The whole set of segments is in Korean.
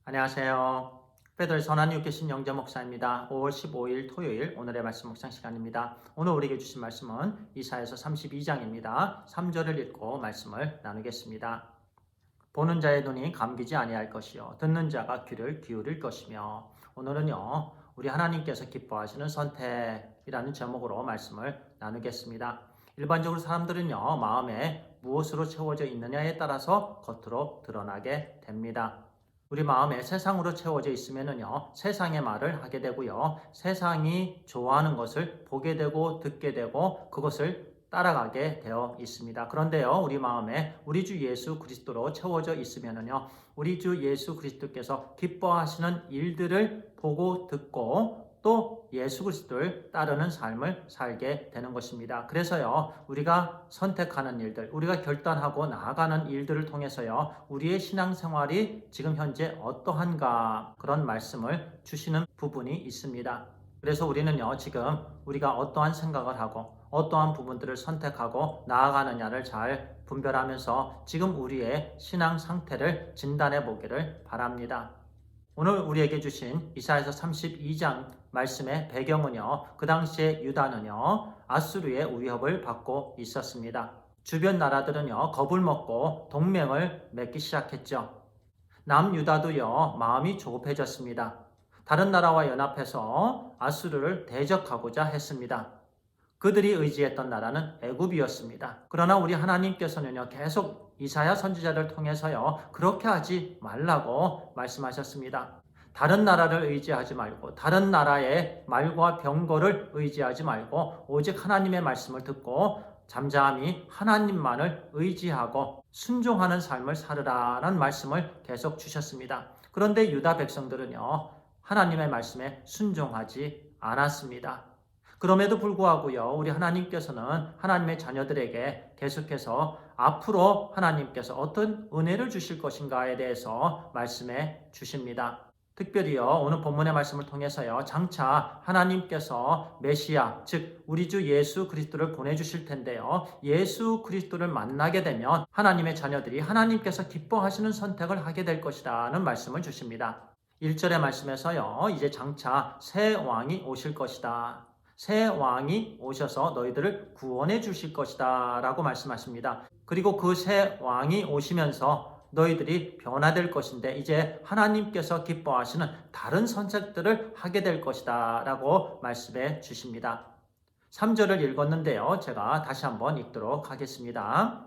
안녕하세요. 베들 선한 교신 영재 목사입니다. 5월 15일 토요일 오늘의 말씀 묵상 시간입니다. 오늘 우리에게 주신 말씀은 이사야서 32장입니다. 3절을 읽고 말씀을 나누겠습니다. 보는 자의 눈이 감기지 아니할 것이요 듣는 자가 귀를 기울일 것이며. 오늘은요 우리 하나님께서 기뻐하시는 선택이라는 제목으로 말씀을 나누겠습니다. 일반적으로 사람들은요 마음에 무엇으로 채워져 있느냐에 따라서 겉으로 드러나게 됩니다. 우리 마음에 세상으로 채워져 있으면요 세상의 말을 하게 되고요 세상이 좋아하는 것을 보게 되고 듣게 되고 그것을 따라가게 되어 있습니다. 그런데요 우리 마음에 우리 주 예수 그리스도로 채워져 있으면요 우리 주 예수 그리스도께서 기뻐하시는 일들을 보고 듣고 또 예수 그리스도를 따르는 삶을 살게 되는 것입니다. 그래서요 우리가 선택하는 일들, 우리가 결단하고 나아가는 일들을 통해서요 우리의 신앙생활이 지금 현재 어떠한가 그런 말씀을 주시는 부분이 있습니다. 그래서 우리는요 지금 우리가 어떠한 생각을 하고 어떠한 부분들을 선택하고 나아가느냐를 잘 분별하면서 지금 우리의 신앙 상태를 진단해 보기를 바랍니다. 오늘 우리에게 주신 이사야서 32장 말씀의 배경은요 그 당시에 유다는요 아수르의 위협을 받고 있었습니다. 주변 나라들은요 겁을 먹고 동맹을 맺기 시작했죠. 남유다도요 마음이 조급해졌습니다. 다른 나라와 연합해서 아수르를 대적하고자 했습니다. 그들이 의지했던 나라는 애굽이었습니다. 그러나 우리 하나님께서는요 계속 이사야 선지자를 통해서요 그렇게 하지 말라고 말씀하셨습니다. 다른 나라를 의지하지 말고 다른 나라의 말과 병거를 의지하지 말고 오직 하나님의 말씀을 듣고 잠잠히 하나님만을 의지하고 순종하는 삶을 살으라는 말씀을 계속 주셨습니다. 그런데 유다 백성들은요 하나님의 말씀에 순종하지 않았습니다. 그럼에도 불구하고요 우리 하나님께서는 하나님의 자녀들에게 계속해서 앞으로 하나님께서 어떤 은혜를 주실 것인가에 대해서 말씀해 주십니다. 특별히요 오늘 본문의 말씀을 통해서요 장차 하나님께서 메시아 즉 우리 주 예수 그리스도를 보내주실 텐데요 예수 그리스도를 만나게 되면 하나님의 자녀들이 하나님께서 기뻐하시는 선택을 하게 될 것이라는 말씀을 주십니다. 1절의 말씀에서요 이제 장차 새 왕이 오실 것이다. 새 왕이 오셔서 너희들을 구원해 주실 것이다 라고 말씀하십니다. 그리고 그 새 왕이 오시면서 너희들이 변화될 것인데 이제 하나님께서 기뻐하시는 다른 선택들을 하게 될 것이다 라고 말씀해 주십니다. 3절을 읽었는데요 제가 다시 한번 읽도록 하겠습니다.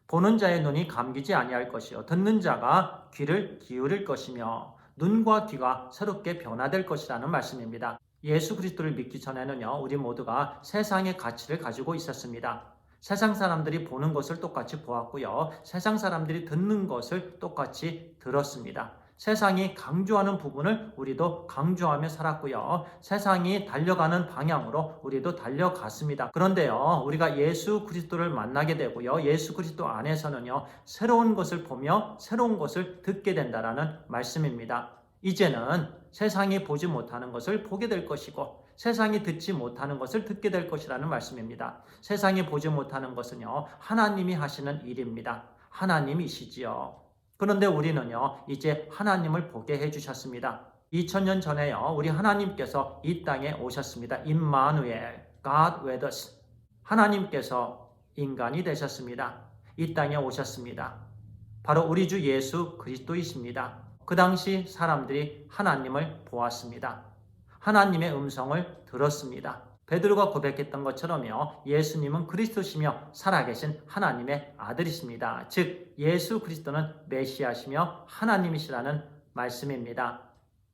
보는 자의 눈이 감기지 아니할 것이요 듣는 자가 귀를 기울일 것이며 눈과 귀가 새롭게 변화될 것이라는 말씀입니다. 예수 그리스도를 믿기 전에는요 우리 모두가 세상의 가치를 가지고 있었습니다. 세상 사람들이 보는 것을 똑같이 보았고요 세상 사람들이 듣는 것을 똑같이 들었습니다. 세상이 강조하는 부분을 우리도 강조하며 살았고요 세상이 달려가는 방향으로 우리도 달려갔습니다. 그런데요 우리가 예수 그리스도를 만나게 되고요 예수 그리스도 안에서는요 새로운 것을 보며 새로운 것을 듣게 된다라는 말씀입니다. 이제는 세상이 보지 못하는 것을 보게 될 것이고 세상이 듣지 못하는 것을 듣게 될 것이라는 말씀입니다. 세상이 보지 못하는 것은요 하나님이 하시는 일입니다. 하나님이시지요. 그런데 우리는요 이제 하나님을 보게 해주셨습니다. 2000년 전에요 우리 하나님께서 이 땅에 오셨습니다. 임마누엘, God with us. 하나님께서 인간이 되셨습니다. 이 땅에 오셨습니다. 바로 우리 주 예수 그리스도이십니다. 그 당시 사람들이 하나님을 보았습니다. 하나님의 음성을 들었습니다. 베드로가 고백했던 것처럼요 예수님은 그리스도시며 살아계신 하나님의 아들이십니다. 즉 예수 그리스도는 메시아시며 하나님이시라는 말씀입니다.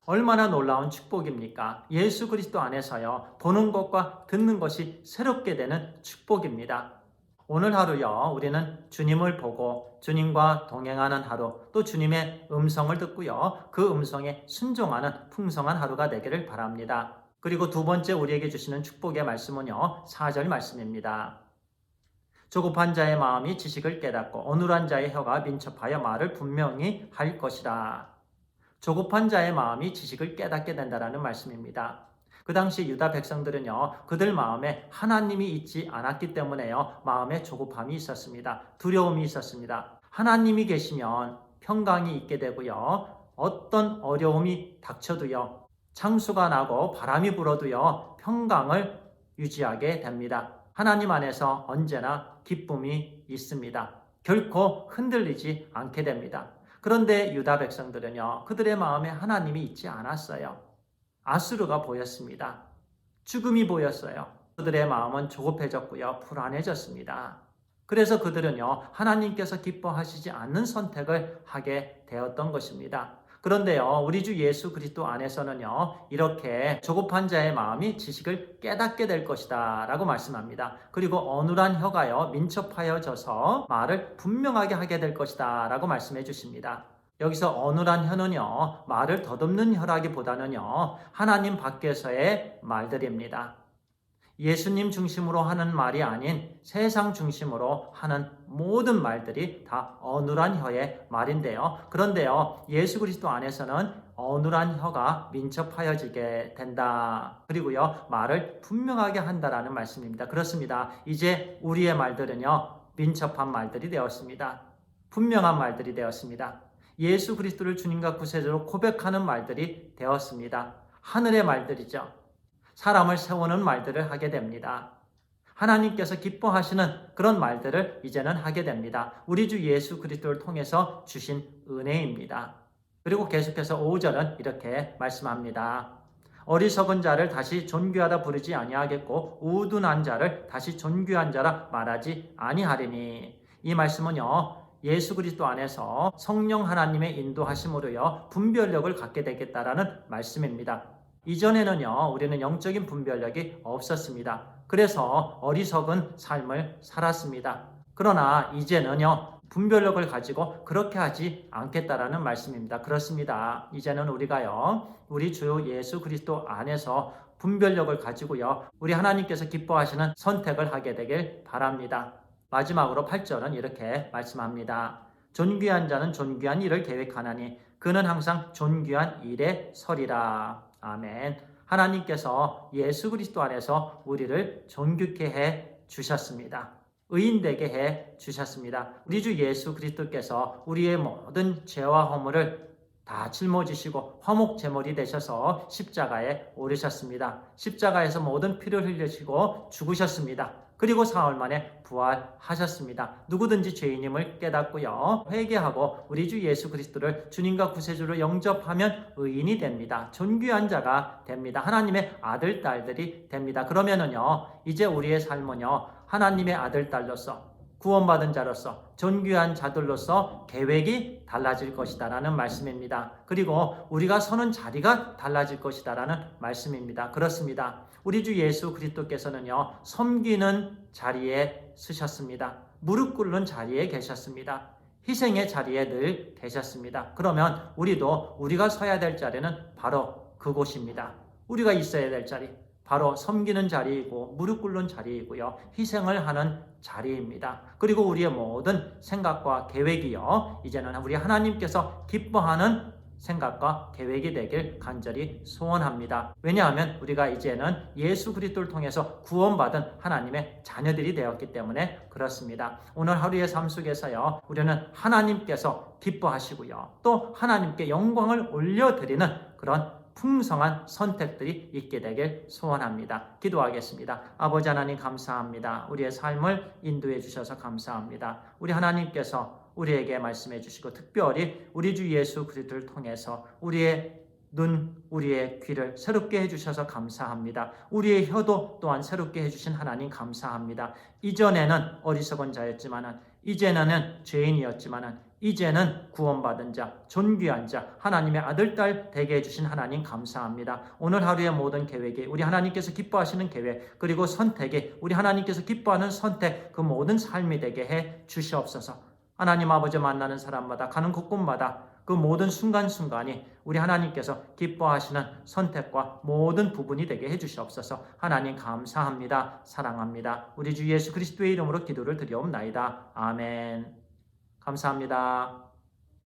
얼마나 놀라운 축복입니까? 예수 그리스도 안에서요 보는 것과 듣는 것이 새롭게 되는 축복입니다. 오늘 하루요 우리는 주님을 보고 주님과 동행하는 하루 또 주님의 음성을 듣고요 그 음성에 순종하는 풍성한 하루가 되기를 바랍니다. 그리고 두 번째 우리에게 주시는 축복의 말씀은요 4절 말씀입니다. 조급한 자의 마음이 지식을 깨닫고 어눌한 자의 혀가 민첩하여 말을 분명히 할 것이라. 조급한 자의 마음이 지식을 깨닫게 된다는 말씀입니다. 그 당시 유다 백성들은요 그들 마음에 하나님이 있지 않았기 때문에요 마음에 조급함이 있었습니다. 두려움이 있었습니다. 하나님이 계시면 평강이 있게 되고요 어떤 어려움이 닥쳐도요, 창수가 나고 바람이 불어도요, 평강을 유지하게 됩니다. 하나님 안에서 언제나 기쁨이 있습니다. 결코 흔들리지 않게 됩니다. 그런데 유다 백성들은요, 그들의 마음에 하나님이 있지 않았어요. 아수르가 보였습니다. 죽음이 보였어요. 그들의 마음은 조급해졌고요, 불안해졌습니다. 그래서 그들은요, 하나님께서 기뻐하시지 않는 선택을 하게 되었던 것입니다. 그런데요, 우리 주 예수 그리스도 안에서는요, 이렇게 조급한 자의 마음이 지식을 깨닫게 될 것이다 라고 말씀합니다. 그리고 어눌한 혀가요, 민첩하여져서 말을 분명하게 하게 될 것이다 라고 말씀해 주십니다. 여기서 어눌한 혀는요, 말을 더듬는 혀라기보다는요, 하나님 밖에서의 말들입니다. 예수님 중심으로 하는 말이 아닌 세상 중심으로 하는 모든 말들이 다 어눌한 혀의 말인데요. 그런데요, 예수 그리스도 안에서는 어눌한 혀가 민첩하여지게 된다. 그리고요, 말을 분명하게 한다라는 말씀입니다. 그렇습니다. 이제 우리의 말들은요, 민첩한 말들이 되었습니다. 분명한 말들이 되었습니다. 예수 그리스도를 주님과 구세주로 고백하는 말들이 되었습니다. 하늘의 말들이죠. 사람을 세우는 말들을 하게 됩니다. 하나님께서 기뻐하시는 그런 말들을 이제는 하게 됩니다. 우리 주 예수 그리스도를 통해서 주신 은혜입니다. 그리고 계속해서 5절은 이렇게 말씀합니다. 어리석은 자를 다시 존귀하다 부르지 아니하겠고 우둔한 자를 다시 존귀한 자라 말하지 아니하리니. 이 말씀은요, 예수 그리스도 안에서 성령 하나님의 인도하심으로요, 분별력을 갖게 되겠다라는 말씀입니다. 이전에는요, 우리는 영적인 분별력이 없었습니다. 그래서 어리석은 삶을 살았습니다. 그러나 이제는요, 분별력을 가지고 그렇게 하지 않겠다라는 말씀입니다. 그렇습니다. 이제는 우리가요, 우리 주 예수 그리스도 안에서 분별력을 가지고요, 우리 하나님께서 기뻐하시는 선택을 하게 되길 바랍니다. 마지막으로 8절은 이렇게 말씀합니다. 존귀한 자는 존귀한 일을 계획하나니 그는 항상 존귀한 일에 서리라. 아멘. 하나님께서 예수 그리스도 안에서 우리를 존귀케 해 주셨습니다. 의인되게 해 주셨습니다. 우리 주 예수 그리스도께서 우리의 모든 죄와 허물을 다 짊어지시고 화목제물이 되셔서 십자가에 오르셨습니다. 십자가에서 모든 피를 흘리시고 죽으셨습니다. 그리고 사흘 만에 부활하셨습니다. 누구든지 죄인임을 깨닫고요, 회개하고 우리 주 예수 그리스도를 주님과 구세주로 영접하면 의인이 됩니다. 존귀한 자가 됩니다. 하나님의 아들, 딸들이 됩니다. 그러면은요, 이제 우리의 삶은요, 하나님의 아들, 딸로서 구원받은 자로서 존귀한 자들로서 계획이 달라질 것이다 라는 말씀입니다. 그리고 우리가 서는 자리가 달라질 것이다 라는 말씀입니다. 그렇습니다. 우리 주 예수 그리스도께서는요, 섬기는 자리에 서셨습니다. 무릎 꿇는 자리에 계셨습니다. 희생의 자리에 늘 계셨습니다. 그러면 우리도 우리가 서야 될 자리는 바로 그곳입니다. 우리가 있어야 될 자리, 바로 섬기는 자리이고 무릎 꿇는 자리이고요, 희생을 하는 자리입니다. 그리고 우리의 모든 생각과 계획이요, 이제는 우리 하나님께서 기뻐하는 생각과 계획이 되길 간절히 소원합니다. 왜냐하면 우리가 이제는 예수 그리스도를 통해서 구원받은 하나님의 자녀들이 되었기 때문에 그렇습니다. 오늘 하루의 삶 속에서요, 우리는 하나님께서 기뻐하시고요, 또 하나님께 영광을 올려드리는 그런 풍성한 선택들이 있게 되길 소원합니다. 기도하겠습니다. 아버지 하나님 감사합니다. 우리의 삶을 인도해 주셔서 감사합니다. 우리 하나님께서 우리에게 말씀해 주시고 특별히 우리 주 예수 그리스도를 통해서 우리의 눈, 우리의 귀를 새롭게 해주셔서 감사합니다. 우리의 혀도 또한 새롭게 해주신 하나님 감사합니다. 이전에는 어리석은 자였지만은, 이제는 죄인이었지만은, 이제는 구원받은 자, 존귀한 자, 하나님의 아들, 딸 되게 해주신 하나님 감사합니다. 오늘 하루의 모든 계획이 우리 하나님께서 기뻐하시는 계획, 그리고 선택이 우리 하나님께서 기뻐하는 선택, 그 모든 삶이 되게 해 주시옵소서. 하나님 아버지 만나는 사람마다, 가는 곳곳마다 그 모든 순간순간이 우리 하나님께서 기뻐하시는 선택과 모든 부분이 되게 해주시옵소서. 하나님 감사합니다. 사랑합니다. 우리 주 예수 그리스도의 이름으로 기도를 드리옵나이다. 아멘. 감사합니다.